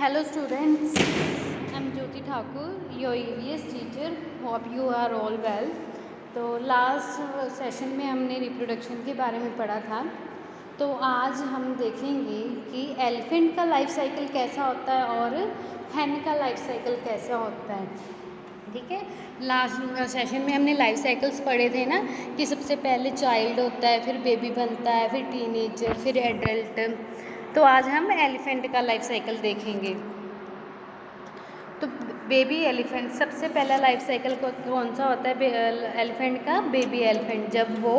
Hello students, I'm Jyoti Thakur, your EVS teacher. Hope you are all well. तो last session में हमने reproduction के बारे में पढ़ा था। तो आज हम देखेंगे कि एलिफेंट का लाइफ साइकिल कैसा होता है और हैन का लाइफ साइकिल कैसा होता है। ठीक है, लास्ट सेशन में हमने लाइफ साइकिल्स पढ़े थे ना, कि सबसे पहले चाइल्ड होता है, फिर बेबी बनता है, फिर टीनेजर, फिर एडल्ट। तो आज हम एलिफेंट का लाइफ साइकिल देखेंगे। तो बेबी एलिफेंट, सबसे पहला लाइफ साइकिल कौन सा होता है एलिफेंट का? Baby elephant. जब वो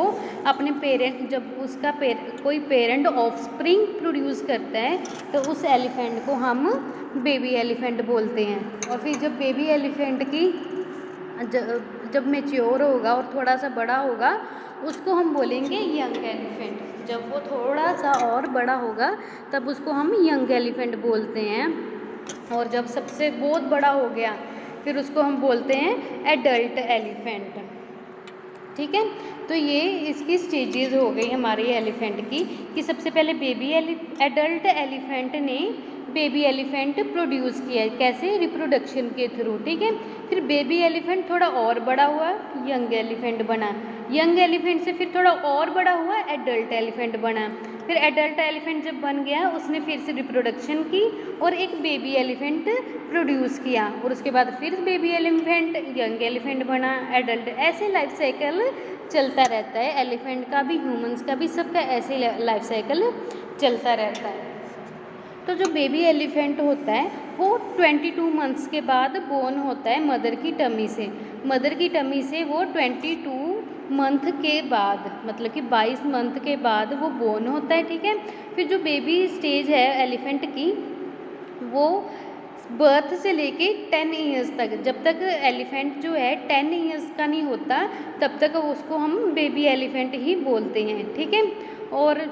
अपने जब उसका कोई पेरेंट ऑफस्प्रिंग प्रोड्यूस करता है तो उस एलिफेंट को हम बेबी एलिफेंट बोलते हैं। और फिर जब बेबी एलिफेंट की जब मैच्योर होगा और थोड़ा सा बड़ा होगा उसको हम बोलेंगे यंग एलिफेंट। जब वो थोड़ा सा और बड़ा होगा तब उसको हम यंग एलिफेंट बोलते हैं। और जब सबसे बहुत बड़ा हो गया फिर उसको हम बोलते हैं एडल्ट एलिफेंट। ठीक है, तो ये इसकी स्टेजेस हो गई हमारी एलिफेंट की, कि सबसे पहले एडल्ट एलिफेंट ने बेबी एलिफेंट प्रोड्यूस किया। कैसे? रिप्रोडक्शन के थ्रू। ठीक है, फिर बेबी एलिफेंट थोड़ा और बड़ा हुआ, यंग एलिफेंट बना। यंग एलिफेंट से फिर थोड़ा और बड़ा हुआ, एडल्ट एलिफेंट बना। फिर एडल्ट एलिफेंट जब बन गया उसने फिर से रिप्रोडक्शन की और एक बेबी एलिफेंट प्रोड्यूस किया। और उसके बाद फिर बेबी एलिफेंट, यंग एलिफेंट बना, एडल्ट। ऐसे लाइफ साइकिल चलता रहता है एलिफेंट का भी, ह्यूमंस का भी, सबका ऐसे लाइफ साइकिल चलता रहता है। तो जो बेबी एलिफेंट होता है वो 22 मंथ्स के बाद बोर्न होता है मदर की टमी से। मदर की टमी से वो 22 मंथ के बाद, मतलब कि 22 मंथ के बाद वो बोर्न होता है। ठीक है, फिर जो बेबी स्टेज है एलिफेंट की वो बर्थ से लेके 10 ईयर्स तक, जब तक एलिफेंट जो है 10 ईयर्स का नहीं होता तब तक उसको हम बेबी एलिफेंट ही बोलते हैं। ठीक है, और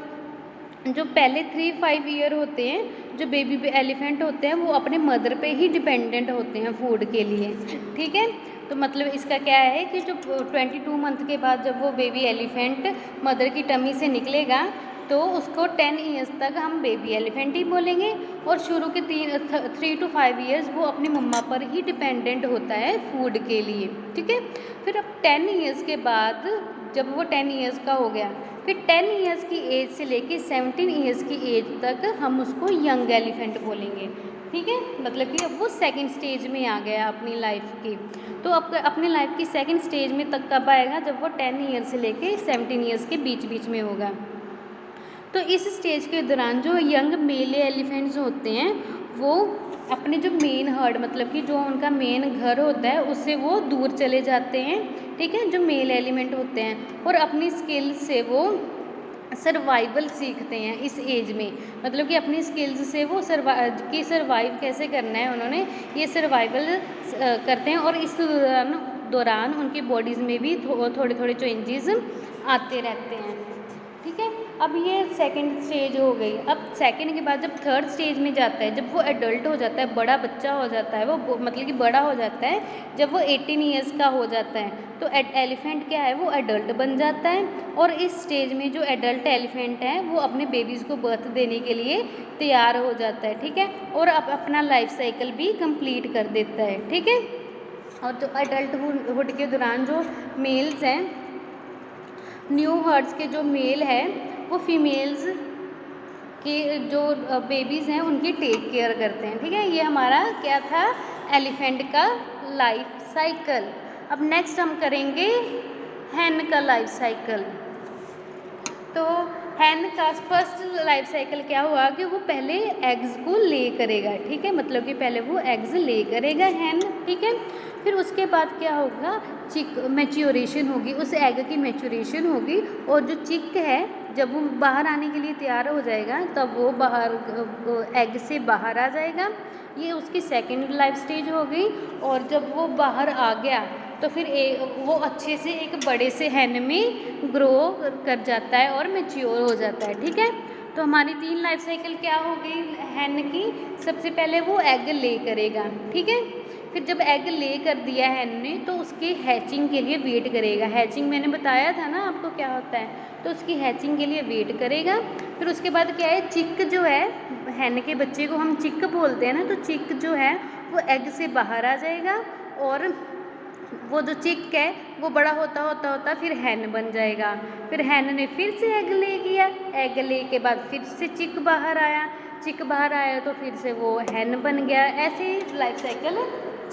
जो पहले 3-5 ईयर होते हैं, जो बेबी एलिफेंट होते हैं वो अपने मदर पे ही डिपेंडेंट होते हैं फूड के लिए। ठीक है, तो मतलब इसका क्या है कि जो 22 मंथ के बाद जब वो बेबी एलिफेंट मदर की टमी से निकलेगा तो उसको 10 ईयर्स तक हम बेबी एलिफेंट ही बोलेंगे। और शुरू के 3 to 5 ईयर्स वो अपनी मम्मा पर ही डिपेंडेंट होता है फूड के लिए। ठीक है, फिर अब 10 ईयर्स के बाद जब वो 10 ईयर्स का हो गया फिर 10 ईयर्स की एज से लेके 17 ईयर्स की एज तक हम उसको यंग एलिफेंट बोलेंगे। ठीक है, मतलब कि अब वो सेकंड स्टेज में आ गया अपनी लाइफ की। तो अब अपने लाइफ की सेकंड स्टेज में तक कब आएगा? जब वो 10 ईयर्स से लेके 17 ईयर्स के बीच में होगा। तो इस स्टेज के दौरान जो यंग मेल एलिफेंट्स होते हैं वो अपने जो मेन हर्ड, मतलब कि जो उनका मेन घर होता है उससे वो दूर चले जाते हैं। ठीक है, जो मेल एलिमेंट होते हैं, और अपनी स्किल्स से वो सर्वाइवल सीखते हैं इस एज में। मतलब कि अपनी स्किल्स से वो सर्वाइव कैसे करना है उन्होंने ये सर्वाइवल करते हैं। और इस दौरान उनकी बॉडीज़ में भी थोड़े थोड़े चेंजेस आते रहते हैं। ठीक है, अब ये सेकंड स्टेज हो गई। अब सेकंड के बाद जब थर्ड स्टेज में जाता है, जब वो एडल्ट हो जाता है, बड़ा बच्चा हो जाता है, वो मतलब कि बड़ा हो जाता है, जब वो 18 ईयर्स का हो जाता है तो एलिफेंट क्या है, वो एडल्ट बन जाता है। और इस स्टेज में जो एडल्ट एलिफेंट है वो अपने बेबीज़ को बर्थ देने के लिए तैयार हो जाता है। ठीक है, और अब अपना लाइफ साइकिल भी कंप्लीट कर देता है। ठीक है, और जो एडल्टहुड के दौरान जो मेल्स हैं, न्यू हर्ड्स के जो मेल है वो फीमेल्स के जो बेबीज़ हैं उनकी टेक केयर करते हैं। ठीक है, ये हमारा क्या था, एलिफेंट का लाइफ साइकिल। अब नेक्स्ट हम करेंगे हैन का लाइफ साइकिल। तो हैन का फर्स्ट लाइफ साइकिल क्या हुआ कि वो पहले एग्स को ले करेगा। ठीक है, मतलब कि पहले वो एग्स ले करेगा हैन। ठीक है, फिर उसके बाद क्या होगा, चिक मैच्योरेशन होगी, उस एग की मैच्योरेशन होगी। और जो चिक है जब वो बाहर आने के लिए तैयार हो जाएगा तब वो बाहर एग से बाहर आ जाएगा। ये उसकी सेकंड लाइफ स्टेज हो गई। और जब वो बाहर आ गया तो फिर वो अच्छे से एक बड़े से हैन में ग्रो कर जाता है और मैच्योर हो जाता है। ठीक है, तो हमारी 3 लाइफ साइकिल क्या हो गई हैन की। सबसे पहले वो एग ले करेगा। ठीक है, फिर जब एग ले कर दिया हैन ने तो उसके हैचिंग के लिए वेट करेगा। हैचिंग मैंने बताया था ना आपको क्या होता है, तो उसकी हैचिंग के लिए वेट करेगा। फिर उसके बाद क्या है, चिक जो है हैन के बच्चे को हम चिक बोलते हैं ना, तो चिक जो है वो एग से बाहर आ जाएगा और वो जो चिक है वो बड़ा होता होता होता फिर हैन बन जाएगा। फिर हैन ने फिर से एग ले गया, एग ले के बाद फिर से चिक बाहर आया, चिक बाहर आया तो फिर से वो हैन बन गया। ऐसे ही लाइफ साइकिल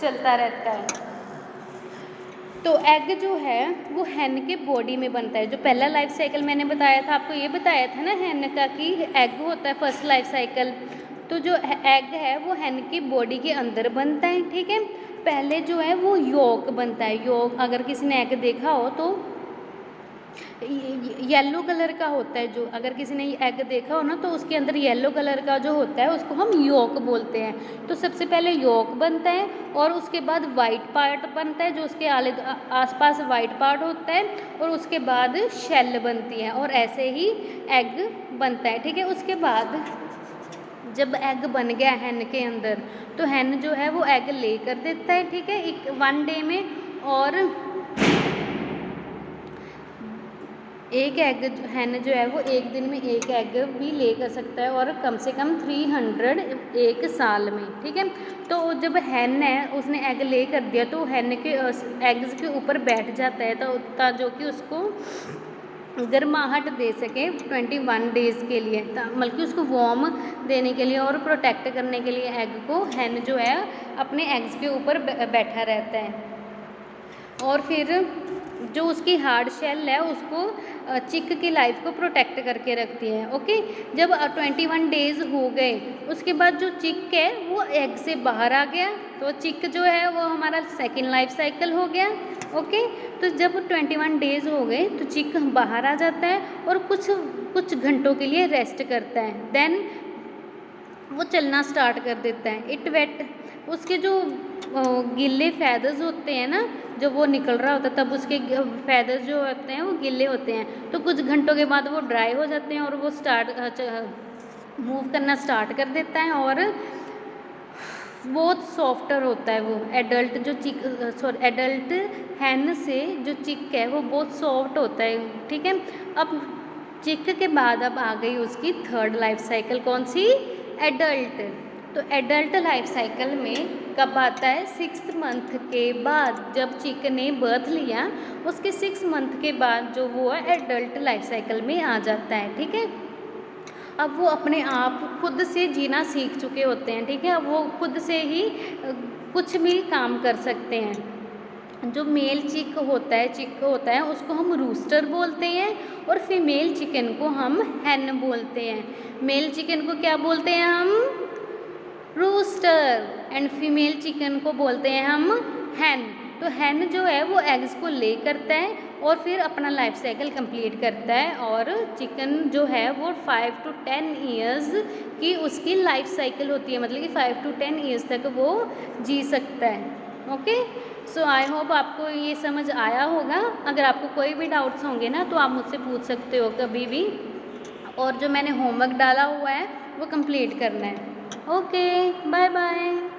चलता रहता है। तो एग जो है वो हैन के बॉडी में बनता है। जो पहला लाइफ साइकिल मैंने बताया था आपको, ये बताया था ना हैन का कि एग होता है फर्स्ट लाइफ साइकिल। तो जो एग है वो हैन की बॉडी के अंदर बनता है, ठीक है। पहले जो है वो योक बनता है। योक अगर किसी ने एग देखा हो तो येलो कलर का होता है। जो अगर किसी ने एग देखा हो ना तो उसके अंदर येलो कलर का जो होता है उसको हम योक बोलते हैं। तो सबसे पहले योक बनता है और उसके बाद वाइट पार्ट बनता है, जो उसके आसपास वाइट पार्ट होता है, और उसके बाद शेल बनती है और ऐसे ही एग बनता है, ठीक है। उसके बाद जब एग बन गया हैन के अंदर तो हैन जो है वो एग ले कर देता है, ठीक है, एक 1 डे में। और एक एग हैन जो है वो एक दिन में एक एग भी ले कर सकता है और कम से कम 300 एक साल में, ठीक है। तो जब हैन है उसने एग ले कर दिया तो हैन के एग्स के ऊपर बैठ जाता है तो जो कि उसको गर्माहट दे सके 21 डेज़ के लिए, बल्कि उसको वार्म देने के लिए और प्रोटेक्ट करने के लिए एग को हैन जो है अपने एग्स के ऊपर बैठा रहता है। और फिर जो उसकी हार्ड शेल है उसको चिक की लाइफ को प्रोटेक्ट करके रखती है, ओके। जब 21 डेज़ हो गए उसके बाद जो चिक है वो एग से बाहर आ गया, तो चिक जो है वो हमारा सेकेंड लाइफ साइकिल हो गया, ओके। तो जब 21 डेज़ हो गए तो चिक बाहर आ जाता है और कुछ घंटों के लिए रेस्ट करता है। देन वो चलना स्टार्ट कर देता है। इट वेट उसके जो गिल्ले फैदर्स होते हैं ना, जब वो निकल रहा होता है तब उसके फैदर्स जो होते हैं वो गिल्ले होते हैं। तो कुछ घंटों के बाद वो ड्राई हो जाते हैं और वो मूव करना स्टार्ट कर देता है और बहुत सॉफ्टर होता है वो। एडल्ट हैन से जो चिक है वो बहुत सॉफ्ट होता है, ठीक है। अब चिक के बाद अब आ गई उसकी थर्ड लाइफ साइकिल, कौन सी? एडल्ट। तो एडल्ट लाइफ साइकिल में कब आता है? 6 मंथ के बाद। जब चिक ने बर्थ लिया उसके 6 मंथ के बाद जो वो है एडल्ट लाइफ साइकिल में आ जाता है, ठीक है। अब वो अपने आप खुद से जीना सीख चुके होते हैं, ठीक है। अब वो खुद से ही कुछ भी काम कर सकते हैं। जो मेल चिक होता है उसको हम रूस्टर बोलते हैं और फीमेल चिकन को हम हैन बोलते हैं। मेल चिकन को क्या बोलते हैं हम? रूस्टर। एंड फीमेल चिकन को बोलते हैं हम हैन। तो हैन जो है वो एग्स को ले करता है और फिर अपना लाइफ साइकिल कंप्लीट करता है और चिकन जो है वो 5 to 10 ईयर्स की उसकी लाइफ साइकिल होती है, मतलब कि 5 to 10 ईयर्स तक वो जी सकता है, ओके। सो आई होप आपको ये समझ आया होगा। अगर आपको कोई भी डाउट्स होंगे ना तो आप मुझसे पूछ सकते हो कभी भी, और जो मैंने होमवर्क डाला हुआ है वो कंप्लीट करना है। Okay, bye bye.